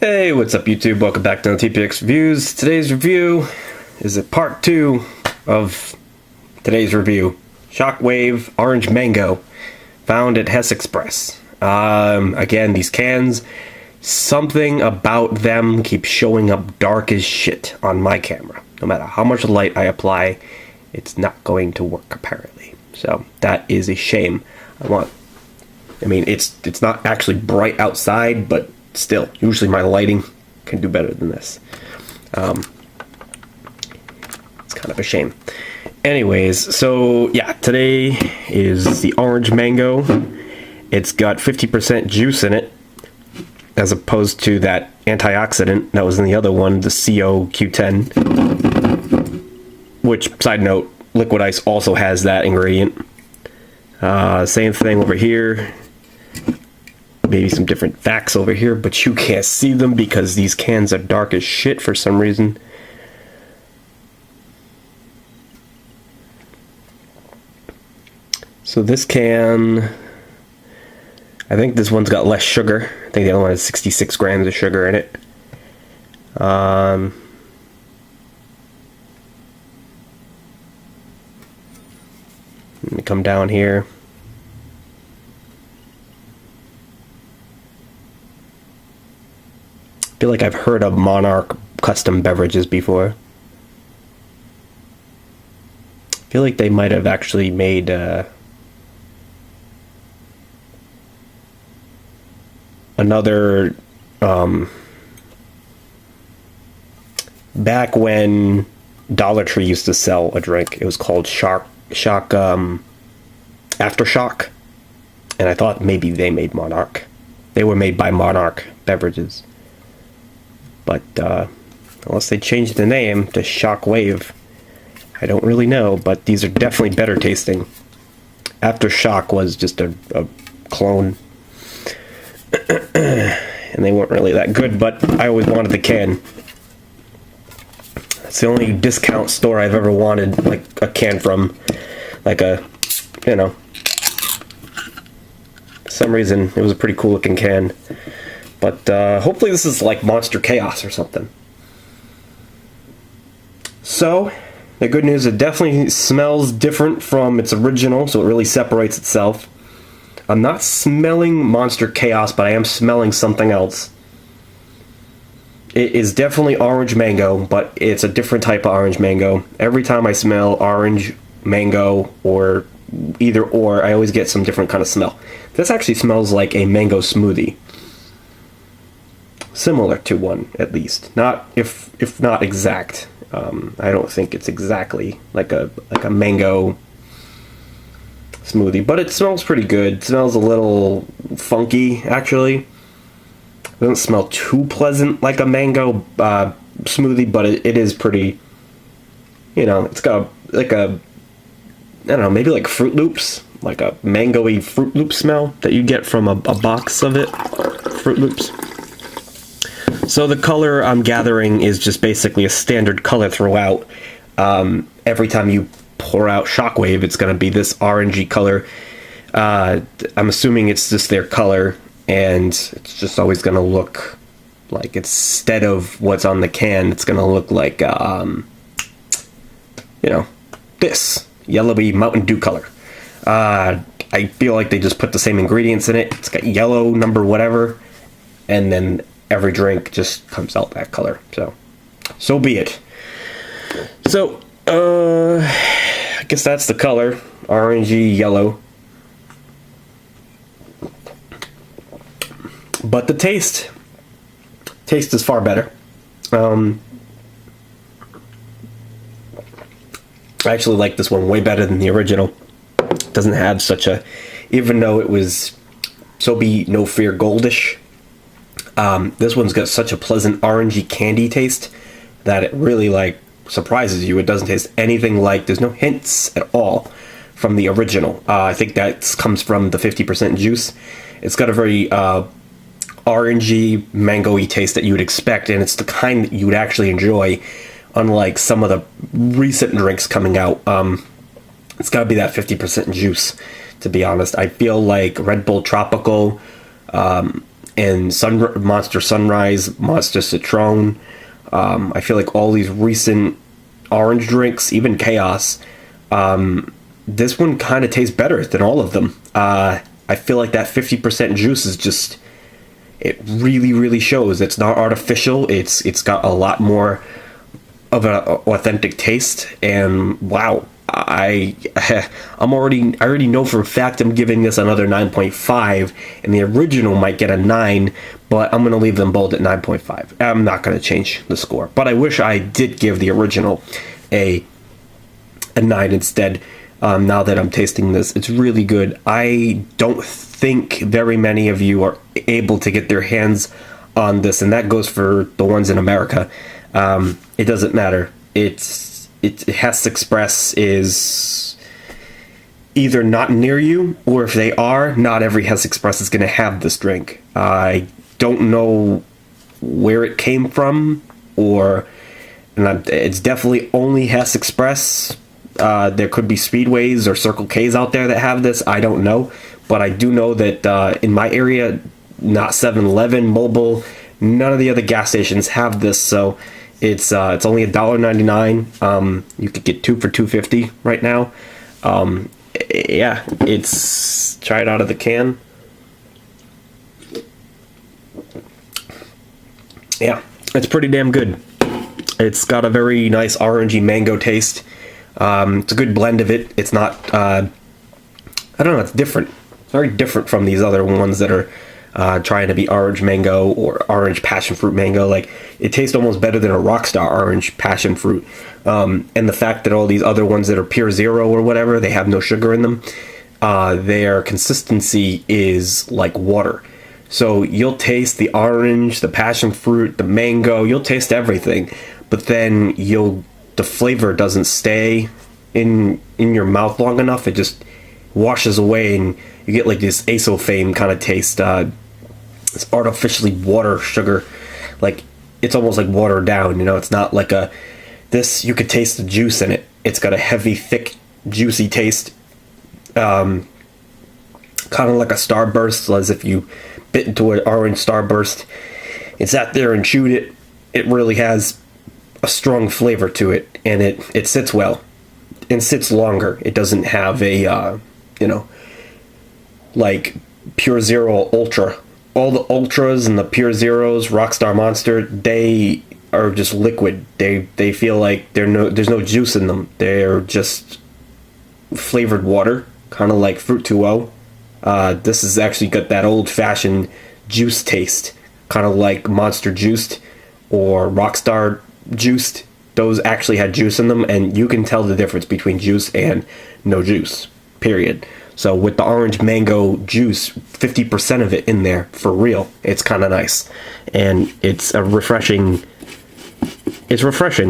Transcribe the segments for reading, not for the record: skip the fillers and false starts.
Hey, what's up YouTube? Welcome back to the TPX Reviews. Today's review is a part 2 of today's review. ShockWave Orange Mango, found at Hess Express. Again, these cans, something about them keeps showing up dark as shit on my camera. No matter how much light I apply, it's not going to work apparently. So that is a shame. It's not actually bright outside, but still, usually my lighting can do better than this. It's kind of a shame. Anyways, so yeah, today is the Orange Mango. It's got 50% juice in it, as opposed to that antioxidant that was in the other one, the COQ10. Which, side note, liquid ice also has that ingredient. Same thing over here. Maybe some different facts over here, but you can't see them because these cans are dark as shit for some reason. So this can, I think this one's got less sugar. I think the other one has 66 grams of sugar in it. Let me come down here. I feel like I've heard of Monarch custom beverages before. I feel like they might have actually made another back when Dollar Tree used to sell a drink. It was called Aftershock, and I thought maybe they made Monarch. They were made by Monarch Beverages. But unless they changed the name to ShockWave, I don't really know, but these are definitely better tasting. Aftershock was just a clone, and they weren't really that good, but I always wanted the can. It's the only discount store I've ever wanted, like, a can from. Like for some reason, it was a pretty cool looking can. But hopefully this is like Monster Chaos or something. So, the good news, it definitely smells different from its original, so it really separates itself. I'm not smelling Monster Chaos, but I am smelling something else. It is definitely orange mango, but it's a different type of orange mango. Every time I smell orange mango or either or, I always get some different kind of smell. This actually smells like a mango smoothie. Similar to one, at least. Not if not exact. I don't think it's exactly like a mango smoothie, but it smells pretty good. It smells a little funky, actually. It doesn't smell too pleasant like a mango smoothie, but it is pretty. It's got like a, I don't know, maybe like Fruit Loops, like a mango-y Fruit Loop smell that you get from a box of it, Fruit Loops. So the color I'm gathering is just basically a standard color throughout. Every time you pour out ShockWave, it's going to be this orangey color. I'm assuming it's just their color, and it's just always going to look like, instead of what's on the can, it's going to look like, this yellowy Mountain Dew color. I feel like they just put the same ingredients in it. It's got yellow number whatever, and then every drink just comes out that color. So be it. So, I guess that's the color. Orangey yellow. But the taste is far better. I actually like this one way better than the original. It doesn't have such a, even though it was So Be No Fear goldish, this one's got such a pleasant orangey candy taste that it really surprises you. It doesn't taste anything like, there's no hints at all from the original. I think that comes from the 50% juice. It's got a very orangey, mango-y taste that you would expect, and it's the kind that you would actually enjoy, unlike some of the recent drinks coming out. It's got to be that 50% juice, to be honest. I feel like Red Bull Tropical and Monster Sunrise, Monster Citron. I feel like all these recent orange drinks, even Chaos, this one kind of tastes better than all of them. I feel like that 50% juice is just, it really, really shows. It's not artificial. It's got a lot more of an authentic taste, and wow, I already know for a fact I'm giving this another 9.5, and the original might get a 9, but I'm gonna leave them both at 9.5. I'm not gonna change the score, but I wish I did give the original a 9 instead. Now that I'm tasting this, it's really good. I don't think very many of you are able to get their hands on this, and that goes for the ones in America. It doesn't matter. Hess Express is either not near you, or if they are, not every Hess Express is going to have this drink. I don't know where it came from, it's definitely only Hess Express. There could be Speedways or Circle K's out there that have this. I don't know, but I do know that in my area, not 7-Eleven, Mobile, none of the other gas stations have this. So it's only $1.99. You could get 2 for $2.50 right now. Yeah, try it out of the can. Yeah, it's pretty damn good. It's got a very nice orangey mango taste. It's a good blend of it. It's not, I don't know, it's different. It's very different from these other ones that are trying to be orange mango or orange passion fruit mango. Like, it tastes almost better than a Rockstar orange passion fruit. And the fact that all these other ones that are pure zero or whatever, they have no sugar in them, their consistency is like water. So you'll taste the orange, the passion fruit, the mango, you'll taste everything, but then the flavor doesn't stay in your mouth long enough. It just washes away, and you get like this asophane kind of taste. It's artificially water sugar, like it's almost like watered down. It's not like this. You could taste the juice in it. It's got a heavy, thick, juicy taste, kind of like a Starburst, as if you bit into an orange Starburst and sat there and chewed it. It really has a strong flavor to it, and it sits well and sits longer. It doesn't have a like Pure Zero Ultra. All the Ultras and the Pure Zeros, Rockstar Monster, they are just liquid. They feel like there's no juice in them. They're just flavored water, kind of like Fruit 2.0. This has actually got that old-fashioned juice taste, kind of like Monster Juiced or Rockstar Juiced. Those actually had juice in them, and you can tell the difference between juice and no juice, period. So with the orange mango juice, 50% of it in there, for real, it's kind of nice. And it's refreshing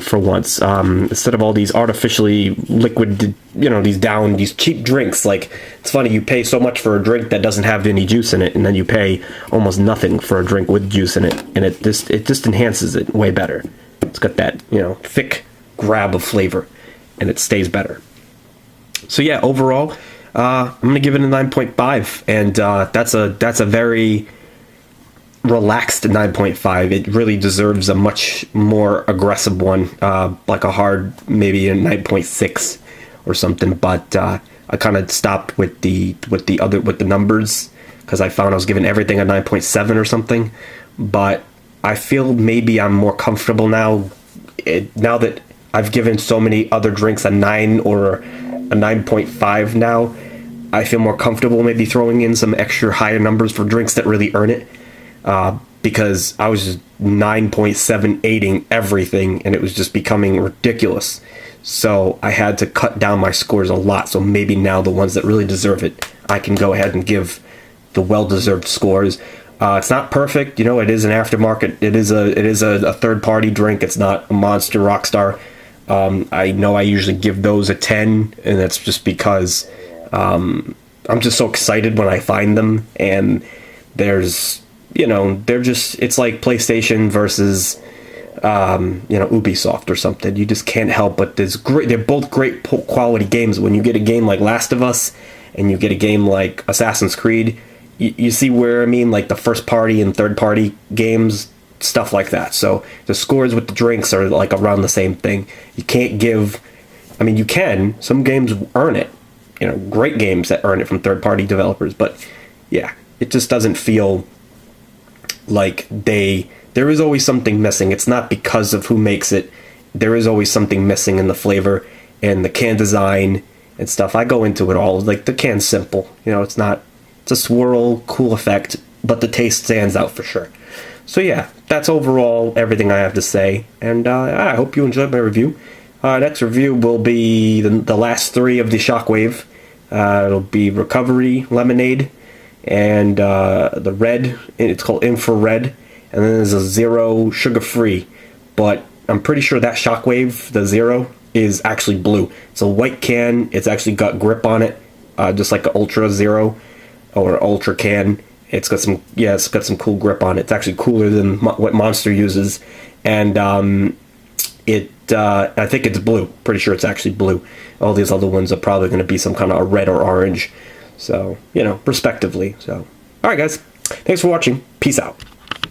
for once. Instead of all these artificially liquid, these cheap drinks. Like, it's funny, you pay so much for a drink that doesn't have any juice in it, and then you pay almost nothing for a drink with juice in it, and it just enhances it way better. It's got that, thick grab of flavor, and it stays better. So yeah, overall, I'm gonna give it a 9.5, and that's a very relaxed 9.5. It really deserves a much more aggressive one, like a hard, maybe a 9.6 or something. But I kind of stopped with the numbers, because I found I was giving everything a 9.7 or something. But I feel maybe I'm more comfortable now. Now that I've given so many other drinks a 9 or a 9.5 now, I feel more comfortable maybe throwing in some extra higher numbers for drinks that really earn it. Because I was just 9.78ing everything, and it was just becoming ridiculous. So I had to cut down my scores a lot. So maybe now the ones that really deserve it, I can go ahead and give the well-deserved scores. It's not perfect, it is an aftermarket. It is a third-party drink. It's not a Monster Rockstar. I know I usually give those a 10, and that's just because I'm just so excited when I find them. And there's, it's like PlayStation versus, Ubisoft or something. You just can't help but they're both great quality games. When you get a game like Last of Us and you get a game like Assassin's Creed, you see where I mean, like the first party and third party games, stuff like that. So the scores with the drinks are like around the same thing. You can't give, I mean, you can, some games earn it, great games that earn it from third party developers, but yeah, it just doesn't feel like there is always something missing. It's not because of who makes it. There is always something missing in the flavor and the can design and stuff. I go into it all. Like, the can's simple. It's a swirl, cool effect, but the taste stands out for sure. So yeah, that's overall everything I have to say. And I hope you enjoyed my review. Next review will be the last three of the ShockWave. It'll be Recovery, Lemonade, and the red. It's called Infrared. And then there's a Zero Sugar-Free. But I'm pretty sure that ShockWave, the Zero, is actually blue. It's a white can. It's actually got grip on it, just like an Ultra Zero or Ultra can. It's got some cool grip on it. It's actually cooler than what Monster uses, and I think it's blue. Pretty sure it's actually blue. All these other ones are probably going to be some kind of a red or orange. So respectively. So, all right, guys, thanks for watching. Peace out.